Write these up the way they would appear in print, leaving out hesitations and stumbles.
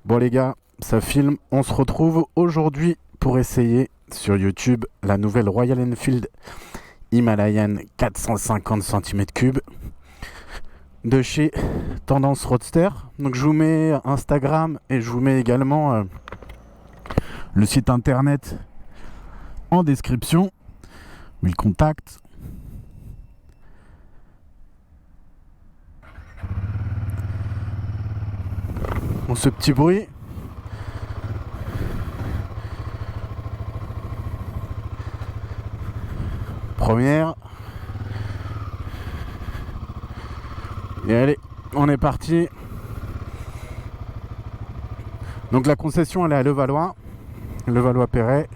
Bon les gars, ça filme. On se retrouve aujourd'hui pour essayer sur YouTube la nouvelle Royal Enfield Himalayan 450 cm3 de chez Tendance Roadster. Donc je vous mets Instagram et je vous mets également le site internet en description. Mais le contact. Bon, ce petit bruit. Première. Et allez, on est parti. Donc la concession elle est à Levallois-Perret.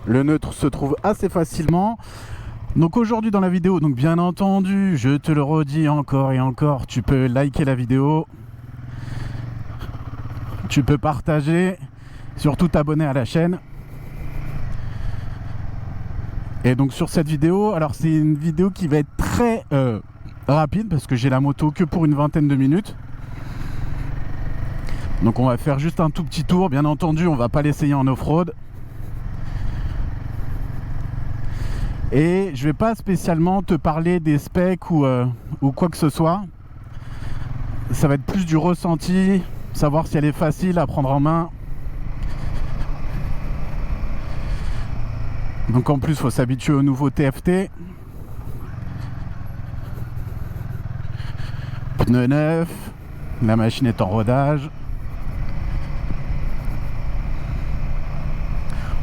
Le neutre se trouve assez facilement. Donc aujourd'hui dans la vidéo, donc bien entendu, je te le redis encore et encore, tu peux liker la vidéo. Tu peux partager, surtout t'abonner à la chaîne. Et donc sur cette vidéo, alors c'est une vidéo qui va être très rapide parce que j'ai la moto que pour une vingtaine de minutes. Donc on va faire juste un tout petit tour. Bien entendu, on va pas l'essayer en off-road. Et je vais pas spécialement te parler des specs ou quoi que ce soit. Ça va être plus du ressenti, savoir si elle est facile à prendre en main. Donc en plus, il faut s'habituer au nouveau TFT. Pneu neuf, la machine est en rodage.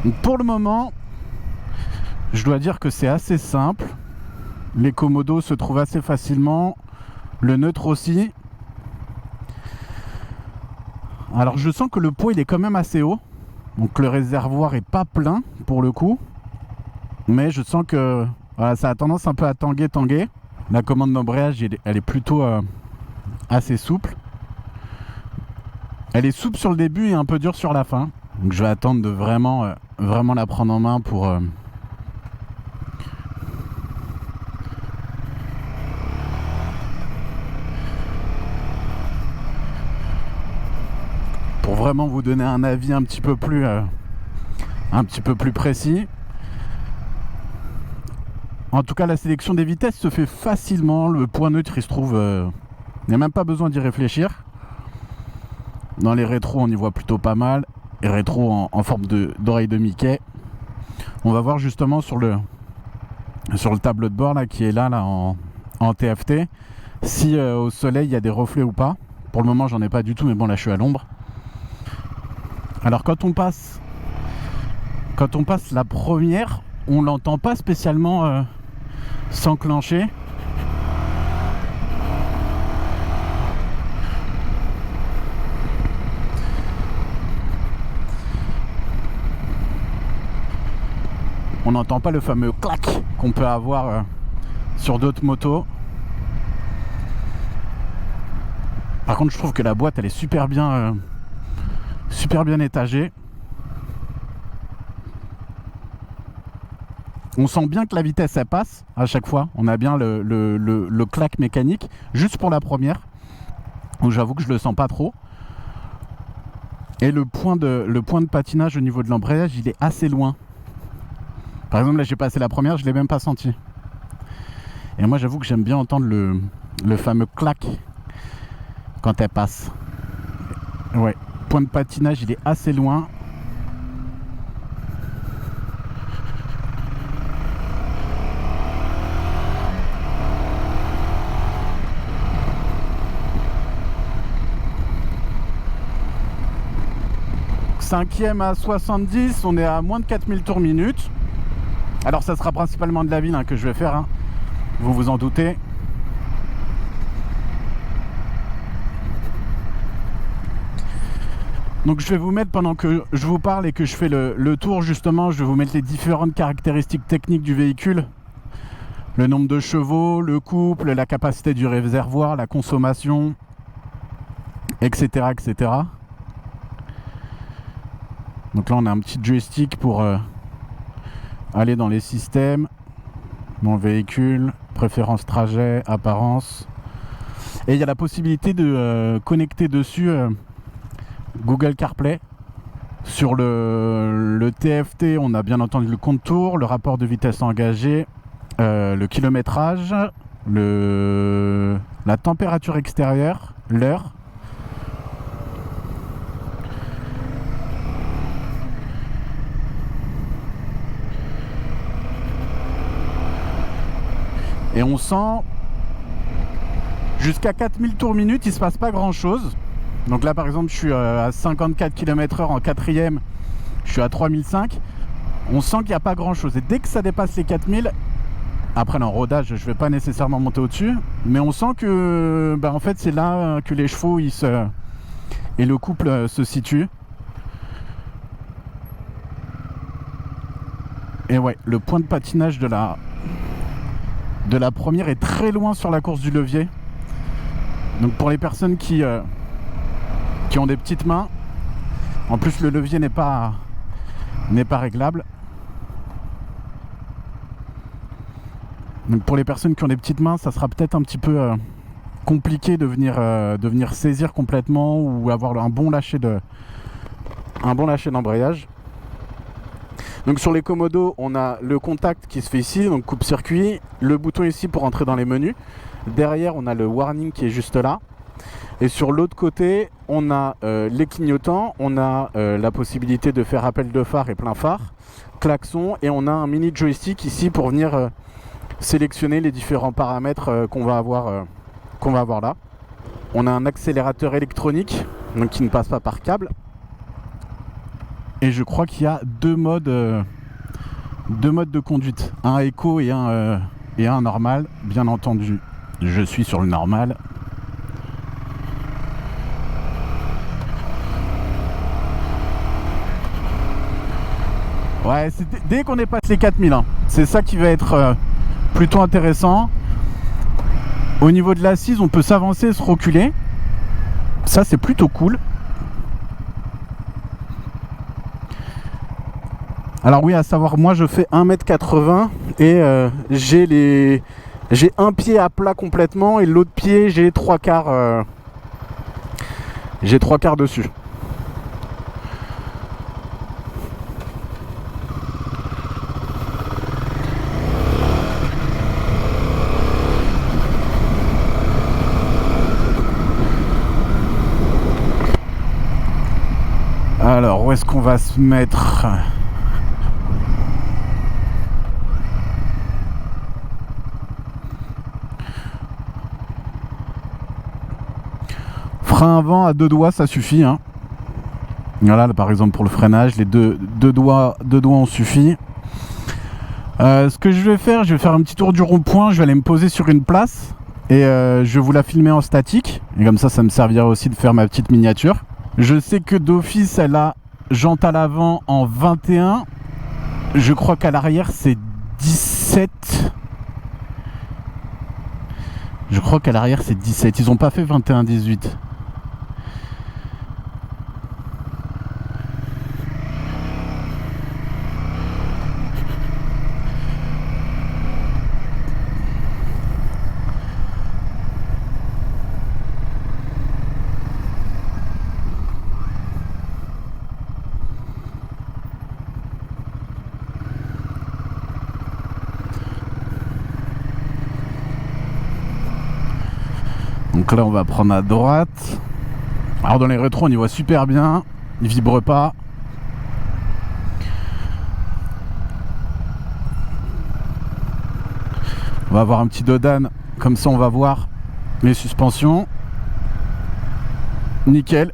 Donc pour le moment, je dois dire que c'est assez simple. Les commodos se trouvent assez facilement. Le neutre aussi. Alors je sens que le poids il est quand même assez haut. Donc le réservoir est pas plein pour le coup. Mais je sens que voilà, ça a tendance un peu à tanguer. La commande d'embrayage elle est plutôt assez souple. Elle est souple sur le début et un peu dure sur la fin. Donc je vais attendre de vraiment la prendre en main pour vraiment vous donner un avis un petit peu plus précis. En tout cas, la sélection des vitesses se fait facilement. Le point neutre, il se trouve... il n'y a même pas besoin d'y réfléchir. Dans les rétros, on y voit plutôt pas mal. Les rétros en forme d'oreille de Mickey. On va voir justement sur le tableau de bord là, qui est là en TFT, si au soleil, il y a des reflets ou pas. Pour le moment, j'en ai pas du tout, mais bon, là, je suis à l'ombre. Alors, quand on passe la première, on l'entend pas spécialement s'enclencher. On n'entend pas le fameux clac qu'on peut avoir sur d'autres motos. Par contre, je trouve que la boîte, elle est super bien étagée. On sent bien que la vitesse elle passe à chaque fois. On a bien le clac mécanique. Juste pour la première, où j'avoue que je le sens pas trop. Et le point de patinage au niveau de l'embrayage, il est assez loin. Par exemple, là j'ai passé la première, je l'ai même pas senti. Et moi j'avoue que j'aime bien entendre le fameux clac quand elle passe. Ouais, point de patinage, il est assez loin. Cinquième à 70, on est à moins de 4000 tours minute. Alors ça sera principalement de la ville que je vais faire, vous vous en doutez. Donc je vais vous mettre, pendant que je vous parle et que je fais le tour justement, je vais vous mettre les différentes caractéristiques techniques du véhicule. Le nombre de chevaux, le couple, la capacité du réservoir, la consommation, etc. etc. Donc là on a un petit joystick pour aller dans les systèmes, mon véhicule, préférence trajet, apparence. Et il y a la possibilité de connecter dessus Google CarPlay. Sur le TFT, on a bien entendu le contour, le rapport de vitesse engagé, le kilométrage, la température extérieure, l'heure. Et on sent jusqu'à 4000 tours minute, il ne se passe pas grand chose. Donc là par exemple je suis à 54 km/h en quatrième, je suis à 3005. On sent qu'il n'y a pas grand chose. Et dès que ça dépasse les 4000, après en rodage je ne vais pas nécessairement monter au-dessus, mais on sent que en fait c'est là que les chevaux et le couple se situent. Et ouais, le point de patinage de la première est très loin sur la course du levier. Donc pour les personnes qui ont des petites mains, en plus le levier n'est pas réglable. Donc pour les personnes qui ont des petites mains, ça sera peut-être un petit peu compliqué de venir saisir complètement ou avoir un bon lâcher d'embrayage. Donc sur les commodos, on a le contact qui se fait ici, donc coupe-circuit, le bouton ici pour entrer dans les menus. Derrière, on a le warning qui est juste là. Et sur l'autre côté, on a les clignotants, on a la possibilité de faire appel de phare et plein phare, klaxon, et on a un mini joystick ici pour venir sélectionner les différents paramètres qu'on va avoir là. On a un accélérateur électronique, donc qui ne passe pas par câble. Et je crois qu'il y a deux modes de conduite, un éco et un normal. Bien entendu, je suis sur le normal. Ouais, dès qu'on dépasse les 4000, hein, c'est ça qui va être plutôt intéressant. Au niveau de l'assise, on peut s'avancer et se reculer. Ça, c'est plutôt cool. Alors oui, à savoir, moi je fais 1m80 et j'ai un pied à plat complètement et l'autre pied j'ai 3/4 dessus. Alors où est-ce qu'on va se mettre ? Frein avant à deux doigts, ça suffit, hein. Voilà, là, par exemple pour le freinage, les deux doigts ont suffi. Ce que je vais faire un petit tour du rond-point. Je vais aller me poser sur une place et je vais vous la filmer en statique. Et comme ça me servira aussi de faire ma petite miniature. Je sais que d'office, elle a jante à l'avant en 21. Je crois qu'à l'arrière, c'est 17. Je crois qu'à l'arrière, c'est 17. Ils n'ont pas fait 21-18. Donc là on va prendre à droite. Alors dans les rétros on y voit super bien, il vibre pas. On va avoir un petit dodane, comme ça on va voir les suspensions. Nickel.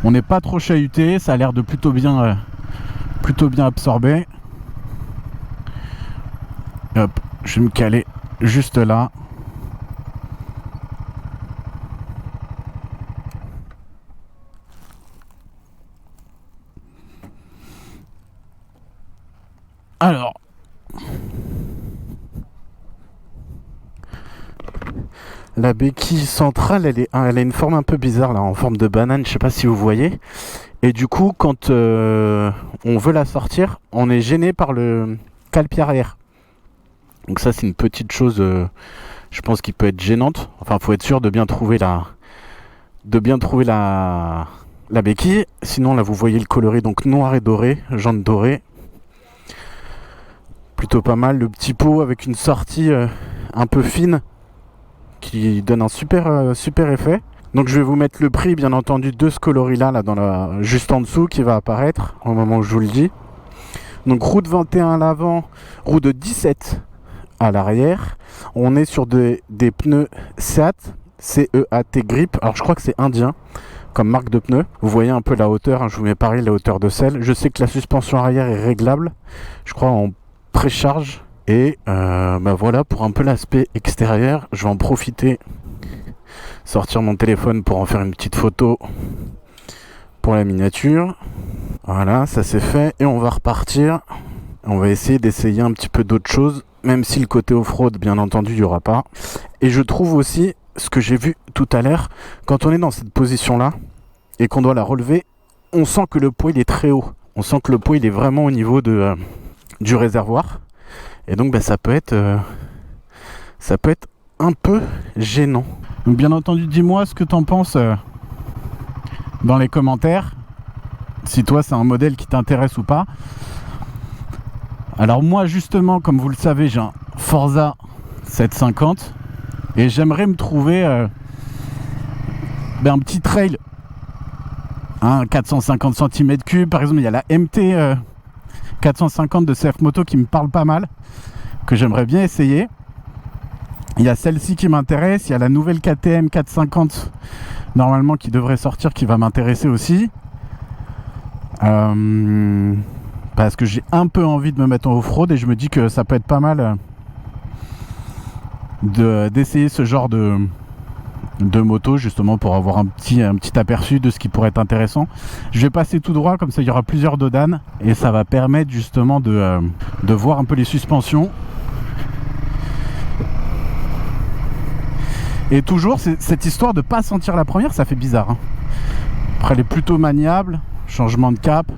On n'est pas trop chahuté, ça a l'air de plutôt bien absorbé. Hop, je vais me caler juste là. Alors, la béquille centrale, elle a une forme un peu bizarre là, en forme de banane, je sais pas si vous voyez. Et du coup, quand on veut la sortir, on est gêné par le cale-pied arrière. Donc ça, c'est une petite chose, je pense, qui peut être gênante. Enfin, faut être sûr de bien trouver la la béquille. Sinon là vous voyez le coloris donc noir et doré, jantes dorées. Plutôt pas mal. Le petit pot avec une sortie un peu fine qui donne un super effet. Donc je vais vous mettre le prix bien entendu de ce coloris là juste en dessous qui va apparaître au moment où je vous le dis. Donc roue de 21 à l'avant, roue de 17 à l'arrière. On est sur des pneus Seat, C-E-A-T Grip. Alors je crois que c'est indien comme marque de pneus. Vous voyez un peu la hauteur, hein, je vous mets pareil la hauteur de selle. Je sais que la suspension arrière est réglable, je crois en précharge. Et voilà pour un peu l'aspect extérieur. Je vais en profiter, sortir mon téléphone pour en faire une petite photo pour la miniature. Voilà, ça c'est fait et on va repartir. On va essayer d'essayer un petit peu d'autres choses, même si le côté off-road, bien entendu, il n'y aura pas. Et je trouve aussi, ce que j'ai vu tout à l'heure, quand on est dans cette position-là et qu'on doit la relever, on sent que le poids il est très haut. On sent que le poids il est vraiment au niveau du réservoir. Et donc ça peut être un peu gênant. Donc bien entendu, dis-moi ce que tu en penses dans les commentaires. Si toi c'est un modèle qui t'intéresse ou pas. Alors moi justement, comme vous le savez, j'ai un Forza 750 et j'aimerais me trouver un petit trail, 450 cm3. Par exemple, il y a la MT 450 de CF Moto qui me parle pas mal, que j'aimerais bien essayer. Il y a celle-ci qui m'intéresse, il y a la nouvelle KTM 450 normalement qui devrait sortir, qui va m'intéresser aussi. Parce que j'ai un peu envie de me mettre en off-road et je me dis que ça peut être pas mal d'essayer ce genre de moto, justement pour avoir un petit aperçu de ce qui pourrait être intéressant. Je vais passer tout droit, comme ça il y aura plusieurs dodanes et ça va permettre justement de voir un peu les suspensions. Et toujours cette histoire de pas sentir la première, ça fait bizarre, hein. Après elle est plutôt maniable, changement de cap.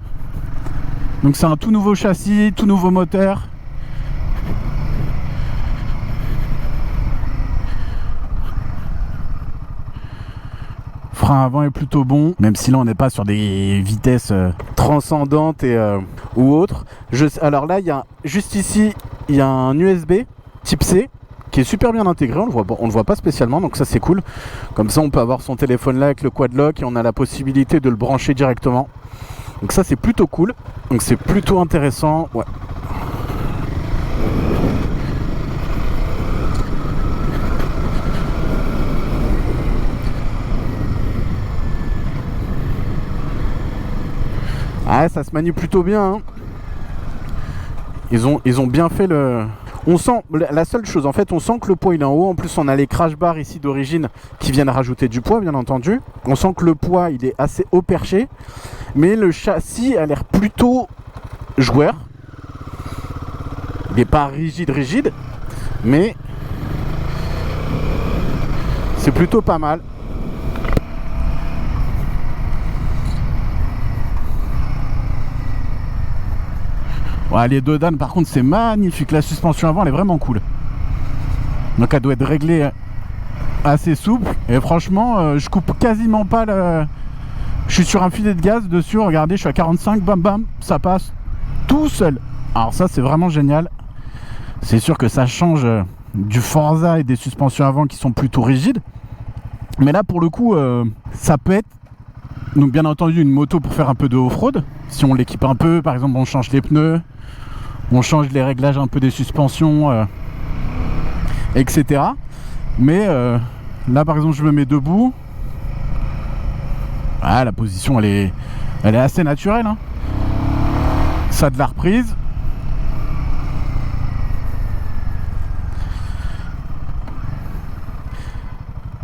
Donc c'est un tout nouveau châssis, tout nouveau moteur. Frein avant est plutôt bon, même si là on n'est pas sur des vitesses transcendantes ou autres. Alors là, juste ici, il y a un USB type C qui est super bien intégré, on le voit pas spécialement, donc ça c'est cool. Comme ça on peut avoir son téléphone là avec le quad lock et on a la possibilité de le brancher directement. Donc ça c'est plutôt cool, donc c'est plutôt intéressant, ouais. Ah, ça se manie plutôt bien, hein. Ils ont bien fait le... On sent, la seule chose en fait, on sent que le poids il est en haut. En plus on a les crash bars ici d'origine qui viennent rajouter du poids, bien entendu. On sent que le poids il est assez haut perché, mais le châssis a l'air plutôt joueur. Il n'est pas rigide, mais c'est plutôt pas mal. Ouais, les dodanes par contre c'est magnifique, la suspension avant elle est vraiment cool. Donc elle doit être réglée assez souple. Et franchement je coupe quasiment pas le... Je suis sur un filet de gaz dessus, regardez, je suis à 45, bam bam, ça passe tout seul. Alors ça c'est vraiment génial. C'est sûr que ça change du Forza et des suspensions avant qui sont plutôt rigides. Mais là pour le coup ça peut être, donc bien entendu, une moto pour faire un peu de off-road. Si on l'équipe un peu, par exemple on change les pneus, on change les réglages un peu des suspensions, etc. Mais là par exemple je me mets debout. Ah, la position elle est assez naturelle, hein. Ça a de la reprise.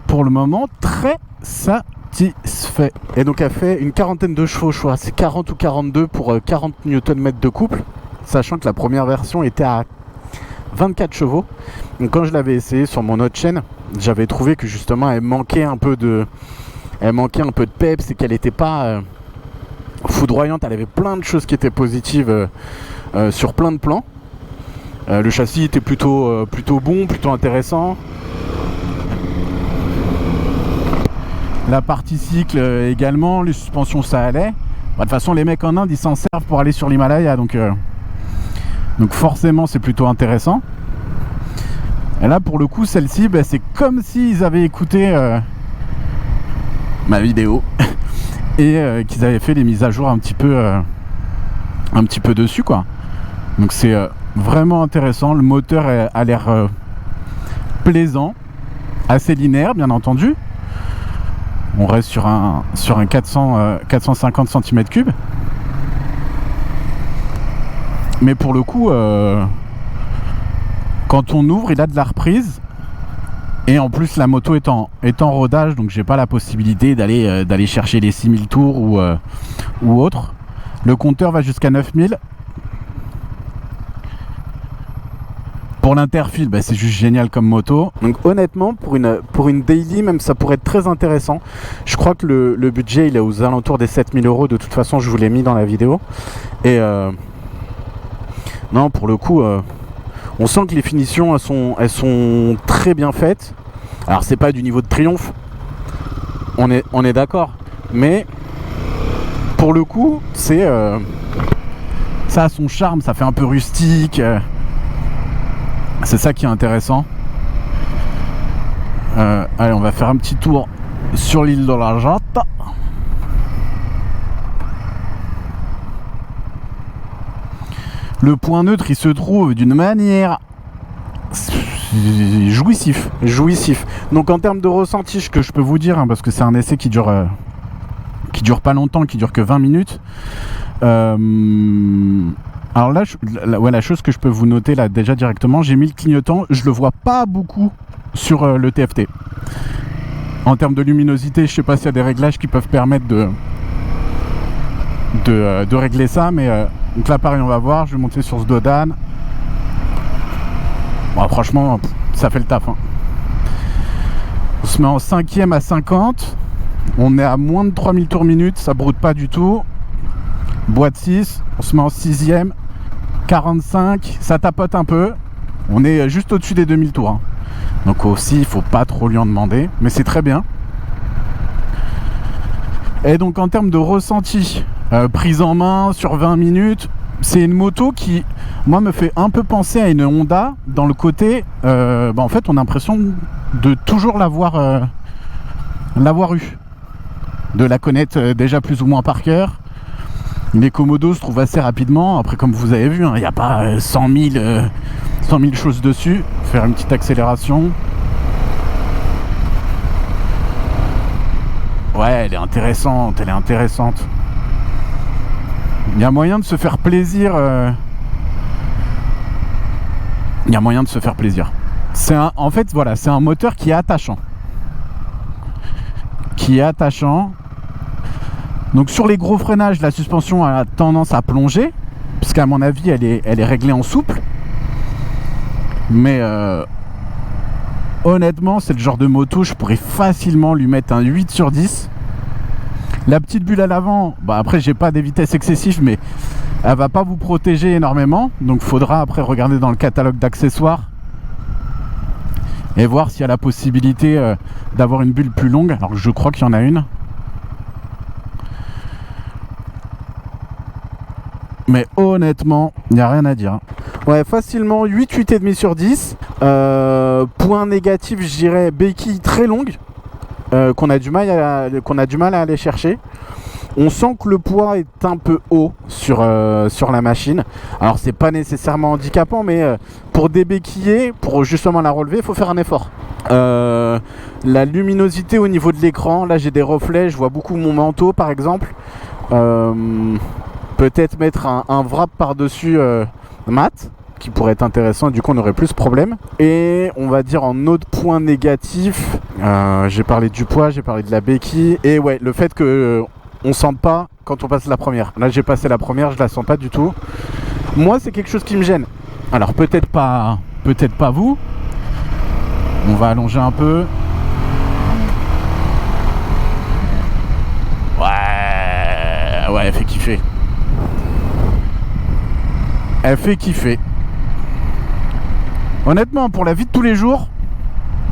Pour le moment très satisfait. Et donc elle fait une quarantaine de chevaux, je crois. C'est 40 ou 42 pour 40 Nm de couple. Sachant que la première version était à 24 chevaux. Donc quand je l'avais essayé sur mon autre chaîne, j'avais trouvé que justement elle manquait un peu de peps et qu'elle n'était pas foudroyante. Elle avait plein de choses qui étaient positives sur plein de plans. Le châssis était plutôt bon, plutôt intéressant. La partie cycle également, les suspensions ça allait. De toute façon les mecs en Inde ils s'en servent pour aller sur l'Himalaya, donc forcément c'est plutôt intéressant. Et là pour le coup celle-ci c'est comme s'ils avaient écouté ma vidéo et qu'ils avaient fait des mises à jour un petit peu dessus quoi. Donc c'est vraiment intéressant. Le moteur a l'air plaisant, assez linéaire bien entendu. On reste sur un 450 cm3. Mais pour le coup, quand on ouvre, il a de la reprise. Et en plus, la moto est en rodage, donc j'ai pas la possibilité d'aller chercher les 6000 tours ou autre. Le compteur va jusqu'à 9000. Pour l'interfile, c'est juste génial comme moto. Donc honnêtement, pour une daily, même ça pourrait être très intéressant. Je crois que le budget, il est aux alentours des 7000 €. De toute façon, je vous l'ai mis dans la vidéo. Et non, pour le coup, on sent que les finitions, elles sont très bien faites. Alors, c'est pas du niveau de Triumph. On est d'accord. Mais pour le coup, ça a son charme. Ça fait un peu rustique. C'est ça qui est intéressant. Allez, on va faire un petit tour sur l'île de la Jatte. Le point neutre, il se trouve d'une manière jouissif. Donc en termes de ressenti, ce que je peux vous dire, parce que c'est un essai qui dure pas longtemps, qui dure que 20 minutes. Alors là, la chose que je peux vous noter là déjà directement, j'ai mis le clignotant, je le vois pas beaucoup sur le TFT. En termes de luminosité, je sais pas s'il y a des réglages qui peuvent permettre de régler ça, mais donc là pareil on va voir, je vais monter sur ce Dodan. Bon, franchement, ça fait le taf. On se met en 5e à 50, on est à moins de 3000 tours minute, ça broute pas du tout. Boîte 6, on se met en 6e, 45, ça tapote un peu. On est juste au-dessus des 2000 tours. Donc aussi, il faut pas trop lui en demander, mais c'est très bien. Et donc en termes de ressenti, prise en main sur 20 minutes, c'est une moto qui, moi, me fait un peu penser à une Honda dans le côté, en fait, on a l'impression de toujours l'avoir eu, de la connaître déjà plus ou moins par cœur. Les Komodo se trouvent assez rapidement. Après, comme vous avez vu, il n'y a pas 100 000 choses dessus. Faire une petite accélération. Ouais, elle est intéressante. Il y a moyen de se faire plaisir. En fait, voilà, c'est un moteur qui est attachant. Donc sur les gros freinages, la suspension a tendance à plonger, puisqu'à mon avis, elle est réglée en souple. Mais honnêtement, c'est le genre de moto, je pourrais facilement lui mettre un 8 sur 10. La petite bulle à l'avant, après j'ai pas des vitesses excessives, mais elle va pas vous protéger énormément. Donc faudra après regarder dans le catalogue d'accessoires et voir s'il y a la possibilité d'avoir une bulle plus longue. Alors je crois qu'il y en a une. Mais honnêtement, il n'y a rien à dire. Ouais, facilement 8,5 sur 10. Point négatif, je dirais béquille très longue, qu'on a du mal à aller chercher. On sent que le poids est un peu haut sur la machine. Alors c'est pas nécessairement handicapant, mais pour débéquiller, pour justement la relever, il faut faire un effort. La luminosité au niveau de l'écran, là j'ai des reflets, je vois beaucoup mon manteau par exemple. Peut-être mettre un wrap par-dessus mat, qui pourrait être intéressant, du coup on aurait plus de problème. Et on va dire en autre point négatif, j'ai parlé du poids, j'ai parlé de la béquille, et ouais, le fait que on sente pas quand on passe la première. Là j'ai passé la première, je la sens pas du tout. Moi c'est quelque chose qui me gêne. Alors peut-être pas vous. On va allonger un peu. Ouais, elle fait kiffer. Honnêtement, pour la vie de tous les jours,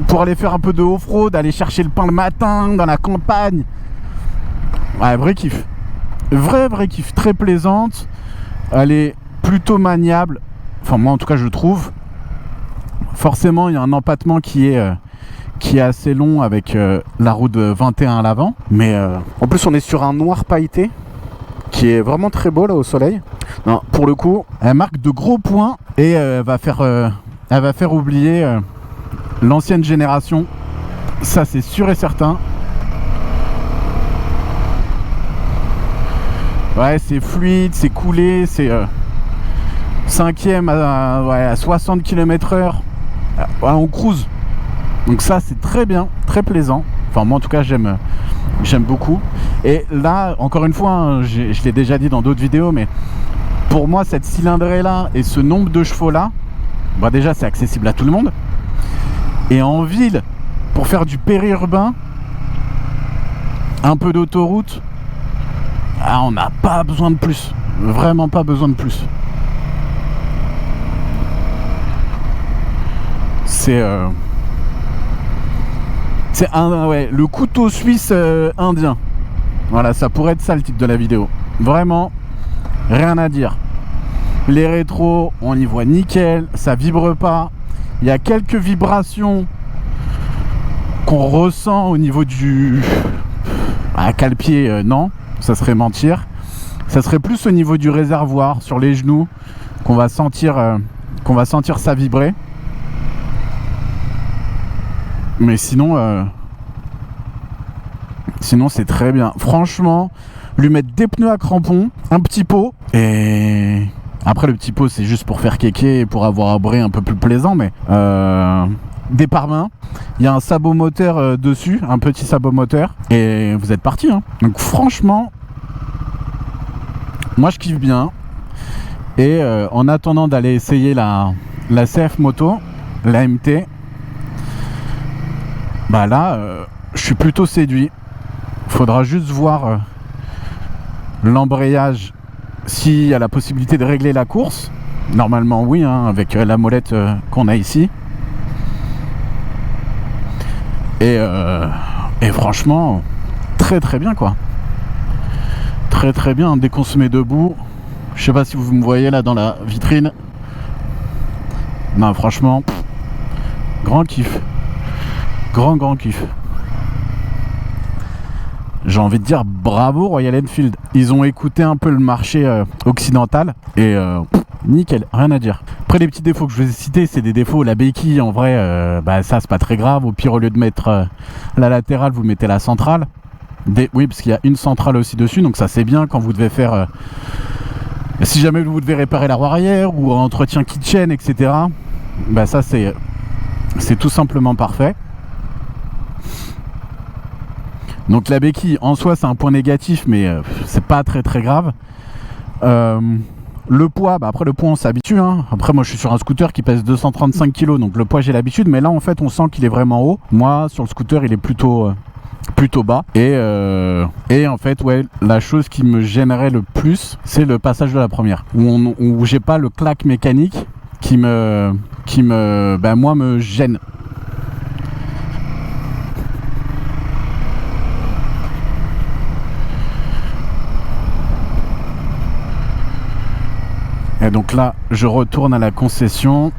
pour aller faire un peu de off-road, aller chercher le pain le matin dans la campagne. Ouais, vrai kiff. Vrai kiff, très plaisante. Elle est plutôt maniable. Enfin, moi en tout cas, je trouve. Forcément, il y a un empattement qui est assez long avec la route 21 à l'avant. Mais en plus, on est sur un noir pailleté qui est vraiment très beau là au soleil. Non, pour le coup, elle marque de gros points et elle va faire oublier l'ancienne génération. Ça, c'est sûr et certain. Ouais, c'est fluide, c'est coulé, c'est 5e à 60 km/h. Ouais, on cruise. Donc ça, c'est très bien, très plaisant. Enfin, moi en tout cas, j'aime beaucoup. Et là, encore une fois, hein, je l'ai déjà dit dans d'autres vidéos, mais pour moi, cette cylindrée là et ce nombre de chevaux là, bah déjà, c'est accessible à tout le monde. Et en ville, pour faire du périurbain, un peu d'autoroute, on n'a pas besoin de plus. Vraiment pas besoin de plus. C'est le couteau suisse indien. Voilà, ça pourrait être ça le titre de la vidéo. Vraiment, rien à dire. Les rétros, on y voit nickel, ça vibre pas. Il y a quelques vibrations qu'on ressent au niveau du... À cale-pied, non, ça serait mentir. Ça serait plus au niveau du réservoir, sur les genoux, qu'on va sentir ça vibrer. Mais sinon, c'est très bien. Franchement, lui mettre des pneus à crampons, un petit pot, et après le petit pot c'est juste pour faire kéké et pour avoir un brais un peu plus plaisant, mais des pare-mains, il y a un sabot moteur dessus, un petit sabot moteur, et vous êtes parti, hein. Donc franchement, moi je kiffe bien. Et en attendant d'aller essayer la CF Moto, la MT, bah là, je suis plutôt séduit. Faudra juste voir l'embrayage, s'il y a la possibilité de régler la course. Normalement oui, hein, avec la molette qu'on a ici. Et franchement, très bien quoi. Très bien, dès qu'on se met debout. Je sais pas si vous me voyez là dans la vitrine. Non, franchement, grand kiff. Grand kiff. J'ai envie de dire bravo Royal Enfield. Ils ont écouté un peu le marché occidental et nickel, rien à dire. Après les petits défauts que je vous ai cités, c'est des défauts. La béquille en vrai, ça c'est pas très grave. Au pire, au lieu de mettre la latérale, vous mettez la centrale. Oui, parce qu'il y a une centrale aussi dessus, donc ça c'est bien quand vous devez faire... si jamais vous devez réparer la roue arrière ou entretien kitchen, etc. Bah ça c'est tout simplement parfait. Donc la béquille en soi c'est un point négatif, mais c'est pas très grave. Le poids, bah après le poids on s'habitue, hein. Après moi je suis sur un scooter qui pèse 235 kg, donc le poids j'ai l'habitude, mais là en fait on sent qu'il est vraiment haut. Moi sur le scooter il est plutôt bas, et en fait ouais, la chose qui me gênerait le plus c'est le passage de la première où j'ai pas le claque mécanique qui me gêne. Et donc là, je retourne à la concession.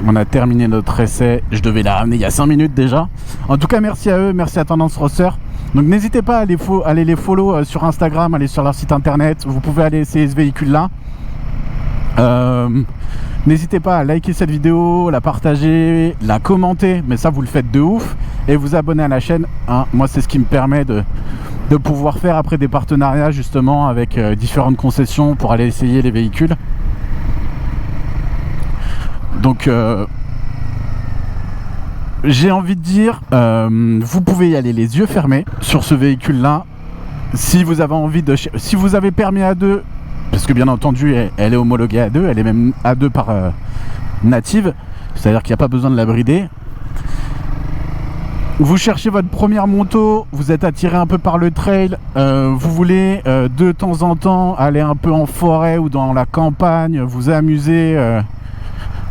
On a terminé notre essai. Je devais la ramener il y a 5 minutes déjà. En tout cas, merci à eux, merci à Tendance Roster. Donc n'hésitez pas à aller les follow sur Instagram, aller sur leur site internet. Vous pouvez aller essayer ce véhicule-là. N'hésitez pas à liker cette vidéo, la partager, la commenter. Mais ça, vous le faites de ouf. Et vous abonner à la chaîne. Hein. Moi, c'est ce qui me permet de pouvoir faire après des partenariats justement avec différentes concessions pour aller essayer les véhicules. Donc j'ai envie de dire, vous pouvez y aller les yeux fermés sur ce véhicule là. Si vous avez envie de... Si vous avez permis A2, parce que bien entendu elle est homologuée A2, elle est même A2 par native, c'est à dire qu'il n'y a pas besoin de la brider. Vous cherchez votre première moto, vous êtes attiré un peu par le trail, vous voulez de temps en temps aller un peu en forêt ou dans la campagne, vous amuser,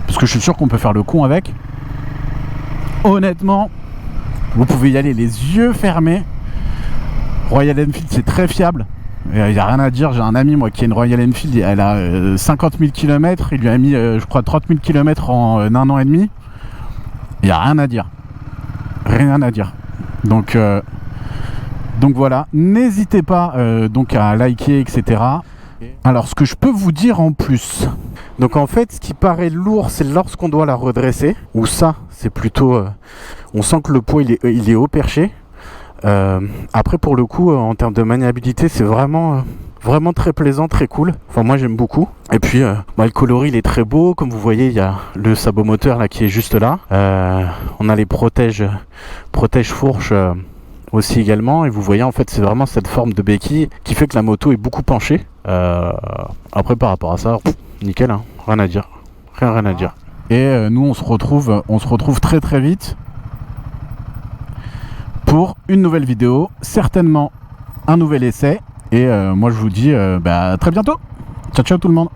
parce que je suis sûr qu'on peut faire le con avec. honnêtement, vous pouvez y aller les yeux fermés. Royal Enfield, c'est très fiable. Il n'y a rien à dire. J'ai un ami, moi, qui a une Royal Enfield. Elle a 50 000 km. Il lui a mis, je crois, 30 000 km en 1 an et demi. Il n'y a rien à dire. Rien à dire. Donc voilà. N'hésitez pas donc à liker, etc. Alors, ce que je peux vous dire en plus. Donc, en fait, ce qui paraît lourd, c'est lorsqu'on doit la redresser. Ou ça, c'est plutôt... on sent que le poids, il est haut perché. Après, pour le coup, en termes de maniabilité, c'est vraiment très plaisant, très cool. Enfin, moi, j'aime beaucoup. Et puis, le coloris, il est très beau. Comme vous voyez, il y a le sabot moteur là qui est juste là. On a les protège fourches aussi également. Et vous voyez, en fait, c'est vraiment cette forme de béquille qui fait que la moto est beaucoup penchée. Après, par rapport à ça, nickel, hein, rien à dire. Rien à dire. Et nous, on se retrouve très très vite pour une nouvelle vidéo, certainement un nouvel essai. Et moi je vous dis à très bientôt. Ciao ciao tout le monde.